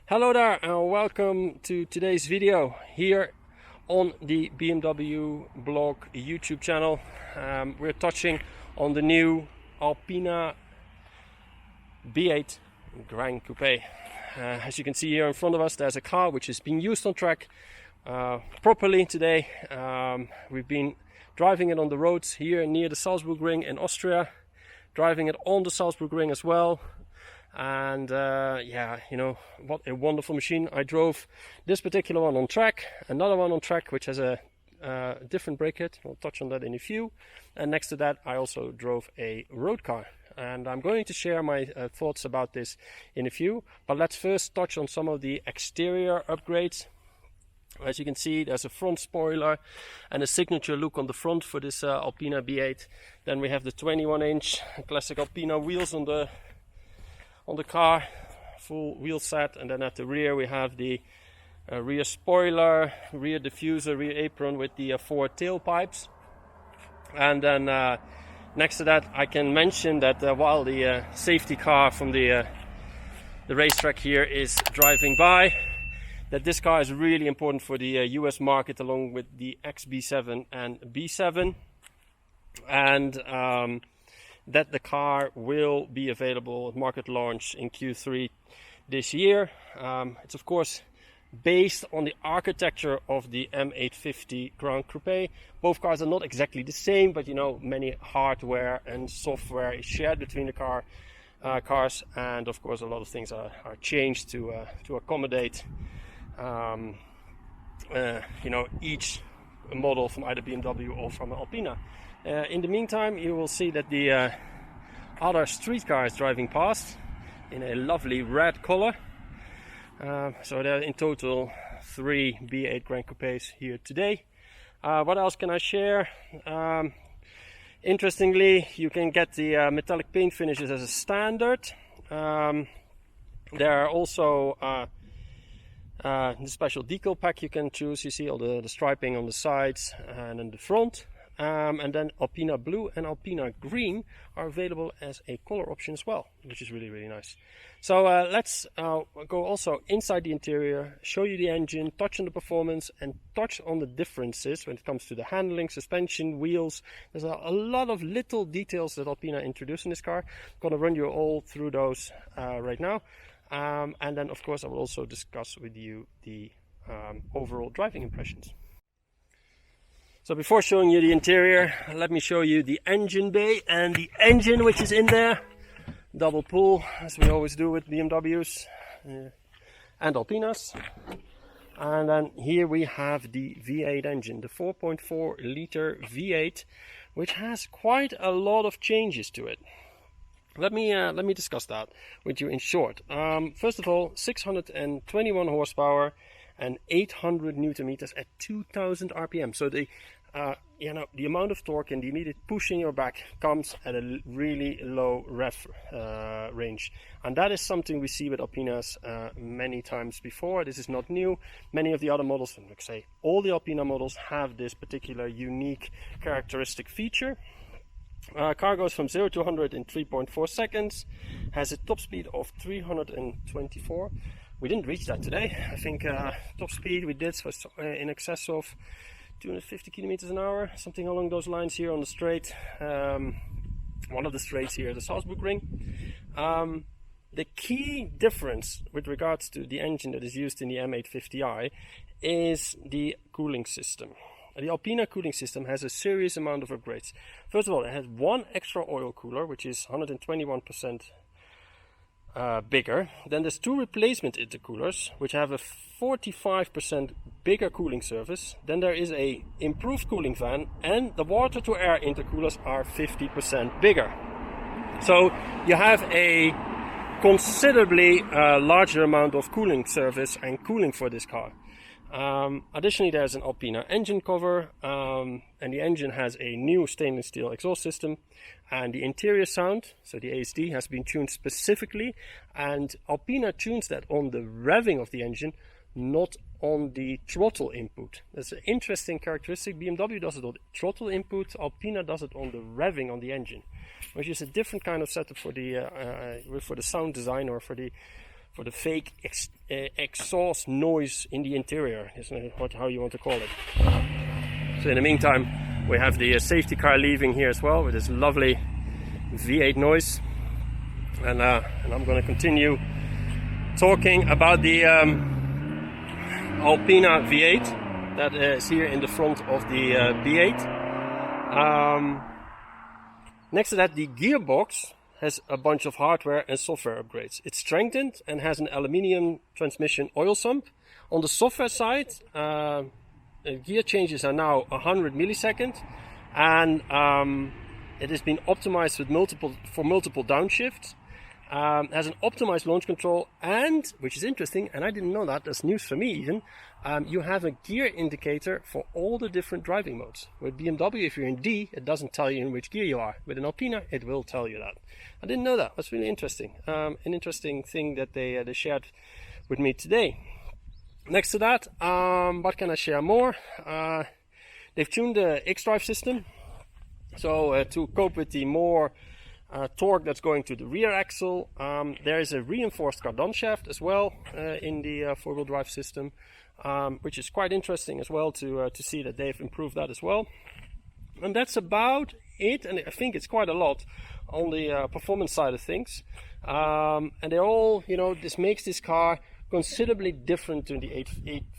Hello there and welcome to today's video here on the BMW blog YouTube channel. We're touching on the new ALPINA B8 Gran Coupe. As you can see here in front of us, there's a car which is being used on track properly today. We've been driving it on the roads here near the Salzburg Ring in Austria, driving it on the Salzburg Ring as well. And yeah, you know, what a wonderful machine. I drove this particular one on track, another one on track which has a different brake kit. We'll touch on that in a few. And next to that I also drove a road car, and I'm going to share my thoughts about this in a few, but let's first touch on some of the exterior upgrades. As you can see, there's a front spoiler and a signature look on the front for this ALPINA B8. Then we have the 21-inch classic ALPINA wheels on the car, full wheel set, and then at the rear we have the rear spoiler, rear diffuser, rear apron with the 4 tailpipes. And then next to that I can mention that while the safety car from the racetrack here is driving by, that this car is really important for the US market, along with the XB7 and B7, and that the car will be available at market launch in Q3 this year. It's of course based on the architecture of the M850 Gran Coupe. Both cars are not exactly the same, but you know, many hardware and software is shared between the cars, and of course a lot of things are changed to accommodate you know, each model from either BMW or from ALPINA. In the meantime, you will see that the other street car is driving past in a lovely red color. So there are in total 3 B8 Gran Coupes here today. What else can I share? Interestingly, you can get the metallic paint finishes as a standard. There are also the special decal pack you can choose. You see all the striping on the sides and in the front. And then ALPINA Blue and ALPINA Green are available as a color option as well, which is really, really nice. So let's go also inside the interior, show you the engine, touch on the performance, and touch on the differences when it comes to the handling, suspension, wheels. There's a lot of little details that ALPINA introduced in this car. I'm going to run you all through those right now. And then, of course, I will also discuss with you the overall driving impressions. So before showing you the interior, let me show you the engine bay and the engine which is in there. Double pull, as we always do with BMWs and ALPINAs. And then here we have the V8 engine, the 4.4 liter V8, which has quite a lot of changes to it. Let me discuss that with you in short. First of all, 621 horsepower and 800 newton meters at 2000 RPM. So the you know, the amount of torque and the immediate push in your back comes at a really low rev range, and that is something we see with ALPINAs many times before. This is not new. Many of the other models, like say all the ALPINA models, have this particular unique characteristic feature. Car goes from 0 to 100 in 3.4 seconds, has a top speed of 324. We didn't reach that today. I think top speed we did was in excess of 250 kilometers an hour, something along those lines here on the straight. One of the straights here, the Salzburg Ring. The key difference with regards to the engine that is used in the M850i is the cooling system. The ALPINA cooling system has a serious amount of upgrades. First of all, it has one extra oil cooler, which is 121% bigger. Then there's 2 replacement intercoolers, which have a 45% bigger cooling surface. Then there is a improved cooling fan, and the water to air intercoolers are 50% bigger. So you have a considerably larger amount of cooling surface and cooling for this car. Additionally, there's an ALPINA engine cover, and the engine has a new stainless steel exhaust system, and the interior sound, so the ASD, has been tuned specifically, and ALPINA tunes that on the revving of the engine, not on the throttle input. That's an interesting characteristic. BMW does it on the throttle input, ALPINA does it on the revving on the engine, which is a different kind of setup for the sound design or for the for the fake exhaust noise in the interior, isn't it? How you want to call it. So in the meantime, we have the safety car leaving here as well with this lovely V8 noise, and I'm going to continue talking about the ALPINA V8 that is here in the front of the B8. Next to that, the gearbox has a bunch of hardware and software upgrades. It's strengthened and has an aluminium transmission oil sump. On the software side, gear changes are now 100 milliseconds, and it has been optimized with multiple downshifts. Has an optimized launch control, and which is interesting, and I didn't know that, that's news for me even, you have a gear indicator for all the different driving modes. With BMW, if you're in D, it doesn't tell you in which gear you are. With an ALPINA, it will tell you that. I didn't know that. That's really interesting. An interesting thing that they shared with me today. Next to that, what can I share more? They've tuned the X-Drive system, so to cope with the more torque that's going to the rear axle. There is a reinforced cardan shaft as well in the four-wheel drive system, which is quite interesting as well to see that they've improved that as well. And that's about it, and I think it's quite a lot on the performance side of things. And they're all, this makes this car considerably different to the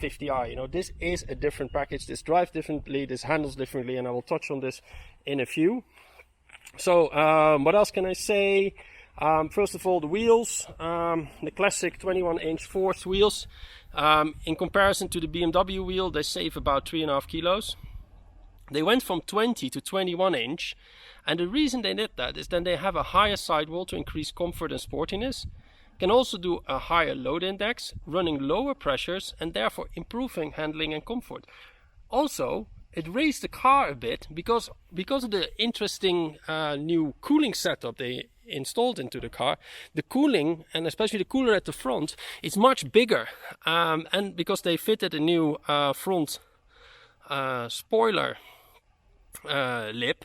850i. This is a different package. This drives differently, this handles differently, and I will touch on this in a few. So what else can I say? First of all, the wheels, the classic 21-inch force wheels. In comparison to the BMW wheel, they save about 3.5 kilos. They went from 20 to 21-inch, and the reason they did that is then they have a higher sidewall to increase comfort and sportiness. Can also do a higher load index, running lower pressures, and therefore improving handling and comfort. Also, it raised the car a bit because of the interesting new cooling setup they installed into the car. The cooling, and especially the cooler at the front, is much bigger, and because they fitted a new front spoiler lip,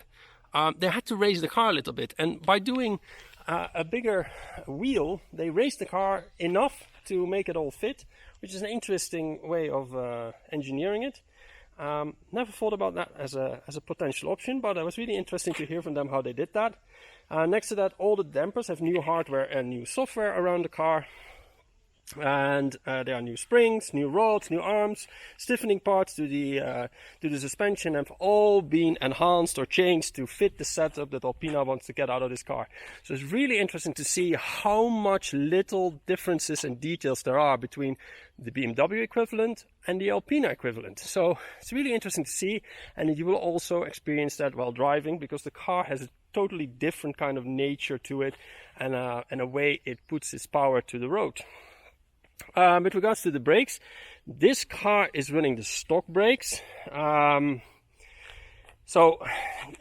they had to raise the car a little bit, and by doing a bigger wheel, they raised the car enough to make it all fit, which is an interesting way of engineering it. Never thought about that as a potential option, but it was really interesting to hear from them how they did that. Next to that, all the dampers have new hardware and new software around the car. And there are new springs, new rods, new arms, stiffening parts to the suspension have all been enhanced or changed to fit the setup that ALPINA wants to get out of this car. So it's really interesting to see how much little differences and details there are between the BMW equivalent and the ALPINA equivalent. So it's really interesting to see, and you will also experience that while driving, because the car has a totally different kind of nature to it, and a way it puts its power to the road. With regards to the brakes, this car is running the stock brakes. So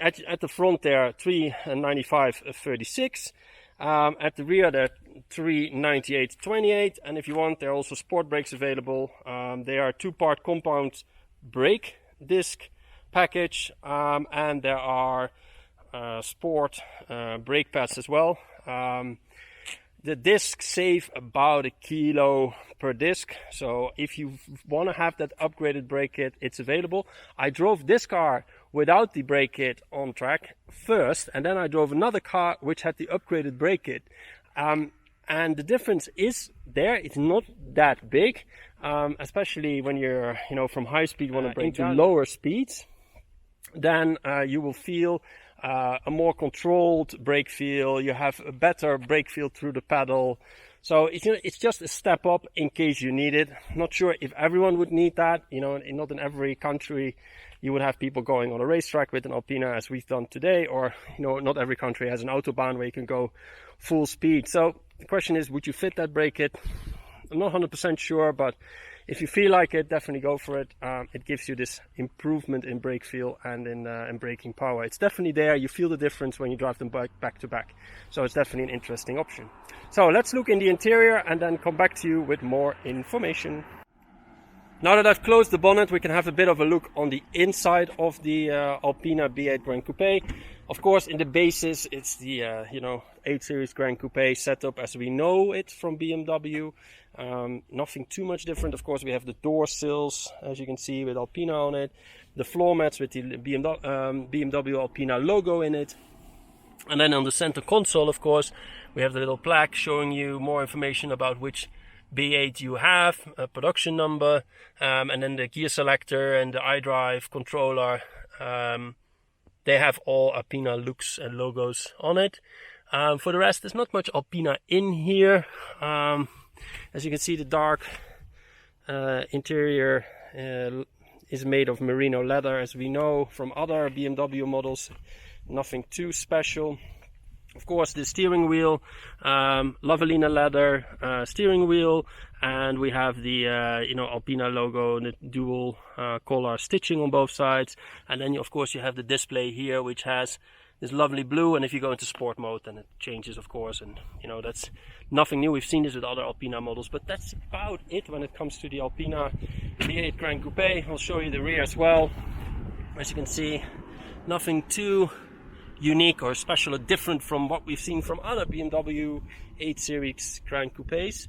at the front they are 395/36. At the rear they're 398/28, and if you want, there are also sport brakes available. They are a two-part compound brake disc package, and there are sport brake pads as well. The discs save about 1 kilo per disc, so if you want to have that upgraded brake kit, it's available. I drove this car without the brake kit on track first, and then I drove another car which had the upgraded brake kit. And the difference is there, it's not that big, especially when you're, from high speed want to brake to lower speeds. Then you will feel a more controlled brake feel. You have a better brake feel through the pedal. So it's just a step up in case you need it. Not sure if everyone would need that. Not in every country you would have people going on a racetrack with an ALPINA as we've done today, or not every country has an autobahn where you can go full speed. So the question is, would you fit that brake kit? I'm not 100% sure, but if you feel like it, definitely go for it. It gives you this improvement in brake feel and in braking power. It's definitely there. You feel the difference when you drive them back to back. So it's definitely an interesting option. So let's look in the interior and then come back to you with more information. Now that I've closed the bonnet, we can have a bit of a look on the inside of the ALPINA B8 Gran Coupe. Of course, in the basis, it's the 8 Series Gran Coupe setup as we know it from BMW. Nothing too much different. Of course, we have the door sills, as you can see, with ALPINA on it. The floor mats with the BMW ALPINA logo in it. And then on the center console, of course, we have the little plaque showing you more information about which B8 you have, a production number, and then the gear selector and the iDrive controller. They have all ALPINA looks and logos on it. For the rest, there's not much ALPINA in here. As you can see, the dark interior is made of merino leather, as we know from other BMW models. Nothing too special. Of course, the steering wheel, Lavalina leather steering wheel, and we have the ALPINA logo and the dual collar stitching on both sides. And then of course you have the display here, which has this lovely blue, and if you go into sport mode then it changes, of course, and that's nothing new. We've seen this with other ALPINA models, but that's about it when it comes to the ALPINA B8 Gran Coupe. I'll show you the rear as well. As you can see, nothing too unique or special or different from what we've seen from other BMW 8 Series Gran Coupes.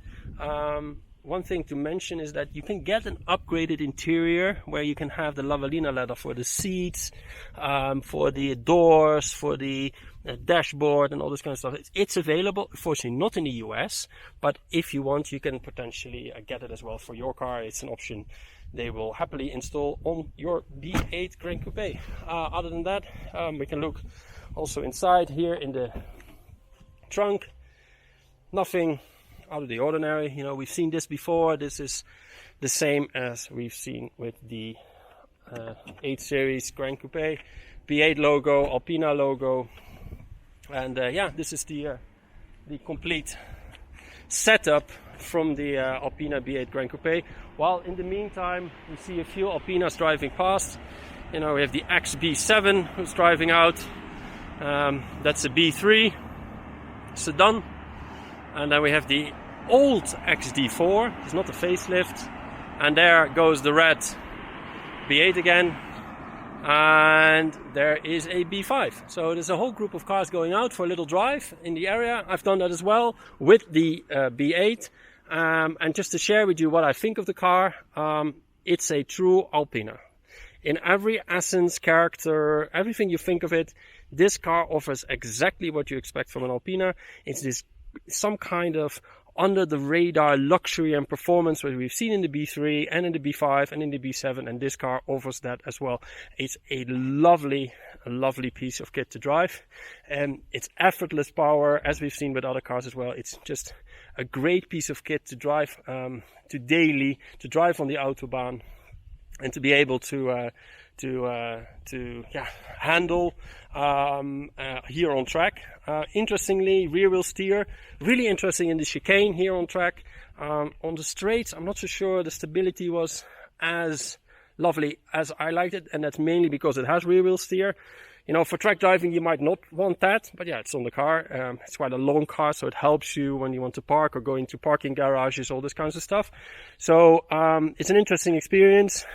One thing to mention is that you can get an upgraded interior where you can have the Lavalina leather for the seats, for the doors, for the dashboard and all this kind of stuff. It's available, unfortunately not in the US, but if you want you can potentially get it as well for your car. It's an option they will happily install on your B8 Gran Coupe. Other than that, we can look also inside here in the trunk. Nothing out of the ordinary. We've seen this before. This is the same as we've seen with the 8 Series Gran Coupe. B8 logo, ALPINA logo, and this is the complete setup from the ALPINA B8 Gran Coupe. While in the meantime we see a few ALPINAs driving past. We have the XB7 who's driving out. That's a B3 sedan. And then we have the old XD4, it's not a facelift, and there goes the red B8 again, and there is a B5. So there's a whole group of cars going out for a little drive in the area. I've done that as well with the B8, and just to share with you what I think of the car, it's a true ALPINA. In every essence, character, everything you think of it, this car offers exactly what you expect from an ALPINA. It's this some kind of under the radar luxury and performance that we've seen in the B3 and in the B5 and in the B7, and this car offers that as well. It's a lovely piece of kit to drive, and it's effortless power, as we've seen with other cars as well. It's just a great piece of kit to drive to drive on the autobahn, and to be able to handle here on track. Interestingly, rear wheel steer, really interesting in the chicane here on track. On the straights, I'm not so sure the stability was as lovely as I liked it, and that's mainly because it has rear wheel steer. For track driving you might not want that, but yeah, it's on the car. It's quite a long car, so it helps you when you want to park or go into parking garages, all this kinds of stuff. So it's an interesting experience.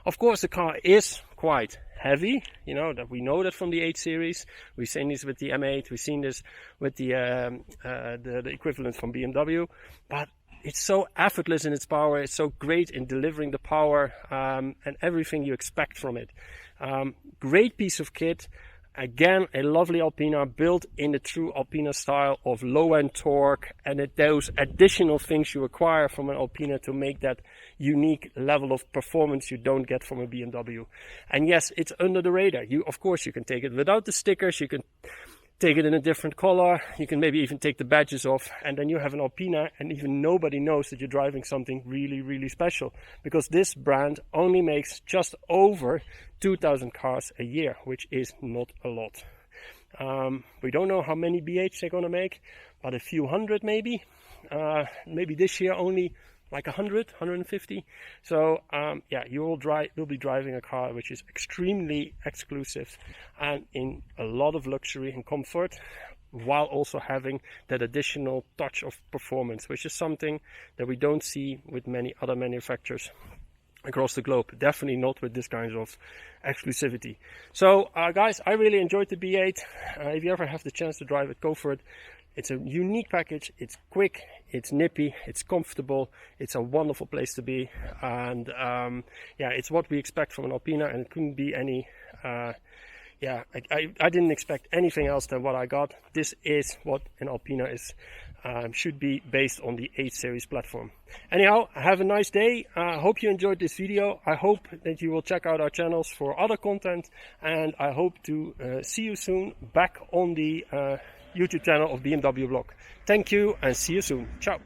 Of course, the car is quite heavy, that we know that from the 8 Series. We've seen this with the M8, we've seen this with the equivalent from BMW, but it's so effortless in its power. It's so great in delivering the power and everything you expect from it. Great piece of kit. Again, a lovely ALPINA built in the true ALPINA style of low-end torque, and those additional things you acquire from an ALPINA to make that unique level of performance you don't get from a BMW. And yes, it's under the radar. Of course, you can take it without the stickers. You can take it in a different color. You can maybe even take the badges off, and then you have an ALPINA, and even nobody knows that you're driving something really special, because this brand only makes just over 2,000 cars a year, which is not a lot. We don't know how many B8s they're going to make, but a few hundred maybe. Maybe this year only like 100, 150. So you'll be driving a car which is extremely exclusive and in a lot of luxury and comfort, while also having that additional touch of performance, which is something that we don't see with many other manufacturers across the globe. Definitely not with this kind of exclusivity. So guys, I really enjoyed the B8. If you ever have the chance to drive it, go for it. It's a unique package. It's quick, it's nippy, it's comfortable, it's a wonderful place to be, and yeah, it's what we expect from an Alpina, and it couldn't be any yeah, I didn't expect anything else than what I got. This is what an Alpina is, should be, based on the 8 Series platform. Anyhow, have a nice day. I hope you enjoyed this video. I hope that you will check out our channels for other content, and I hope to see you soon back on the YouTube channel of BMW Blog. Thank you, and see you soon. Ciao.